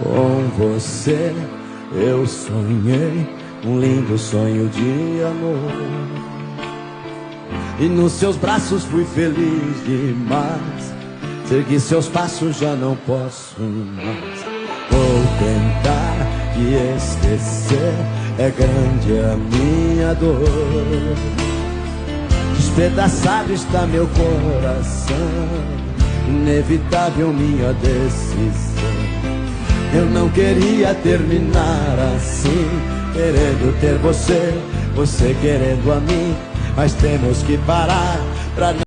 Com você eu sonhei um lindo sonho de amor, e nos seus braços fui feliz demais. Segui seus passos, já não posso mais. Vou tentar te esquecer, é grande a minha dor. Despedaçado está meu coração, inevitável minha decisão. Eu não queria terminar assim, querendo ter você, você querendo a mim. Mas temos que parar pra não